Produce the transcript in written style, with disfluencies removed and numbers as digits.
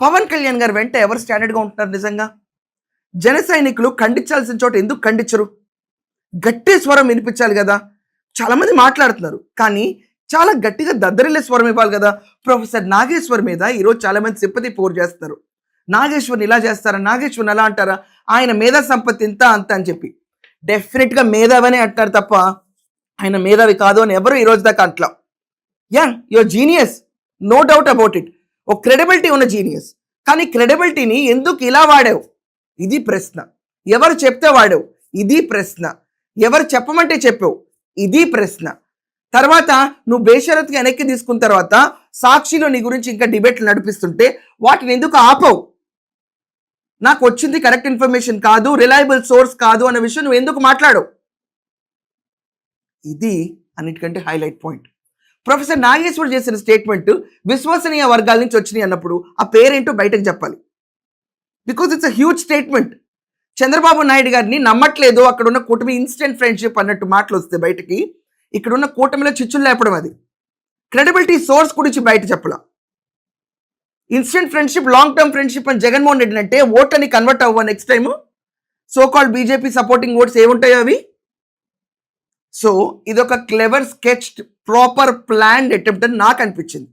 పవన్ కళ్యాణ్ గారు వెంట ఎవరు స్టాండర్డ్గా ఉంటున్నారు నిజంగా? జన సైనికులు ఖండించాల్సిన చోట ఎందుకు ఖండించరు? గట్టి స్వరం వినిపించాలి కదా. చాలా మంది మాట్లాడుతున్నారు, కానీ చాలా గట్టిగా దద్దరిల్లే స్వరం ఇవ్వాలి కదా. ప్రొఫెసర్ నాగేశ్వర్ మీద ఈరోజు చాలా మంది సింపతి పోర్ చేస్తారు. నాగేశ్వర్ని ఇలా చేస్తారా, నాగేశ్వర్ని అలా అంటారా, ఆయన మేధా సంపత్తి ఇంత అంత అని చెప్పి. డెఫినెట్గా మేధావనే అంటారు తప్ప ఆయన మేధావి కాదు అని ఎవరు ఈ రోజు దాకా అంటలా. Yeah, your genius, no doubt about it. ఒక క్రెడిబిలిటీ ఉన్న జీనియస్, కానీ క్రెడిబిలిటీని ఎందుకు ఇలా వాడావు, ఇది ప్రశ్న. ఎవరు చెప్తే వాడావు, ఇది ప్రశ్న. ఎవరు చెప్పమంటే చెప్పావు, ఇది ప్రశ్న. తర్వాత నువ్వు బేషరత్గా వెనక్కి తీసుకున్న తర్వాత సాక్షిలో నీ గురించి ఇంకా డిబేట్లు నడిపిస్తుంటే వాటిని ఎందుకు ఆపవు? నాకు వచ్చింది కరెక్ట్ ఇన్ఫర్మేషన్ కాదు, రిలయబుల్ సోర్స్ కాదు అన్న విషయం నువ్వు ఎందుకు మాట్లాడవు? ఇది అన్నిటికంటే హైలైట్ పాయింట్. ప్రొఫెసర్ నాగేశ్వర్ చేసిన స్టేట్మెంట్ విశ్వసనీయ వర్గాల నుంచి వచ్చినాయి అన్నప్పుడు ఆ పేరేంటో బయటకు చెప్పాలి. Because it's a huge statement. Chandrababu Naidu గారిని నమ్మట్లేదు, అక్కడ ఉన్న కూటమి ఇన్స్టెంట్ ఫ్రెండ్షిప్ అన్నట్టు మాటలు వస్తే బయటకి, ఇక్కడ ఉన్న కూటమిలో చిచ్చులు లేపడం. అది క్రెడిబిలిటీ సోర్స్ గురించి బయట చెప్పలా. Instant friendship, long term friendship అని జగన్మోహన్ రెడ్డి అంటే ఓట్లని కన్వర్ట్ అవ్వ next time so called BJP supporting votes ఏముంటాయో అవి. సో ఇదొక clever sketched proper planned attempt అని నాకు అనిపించింది.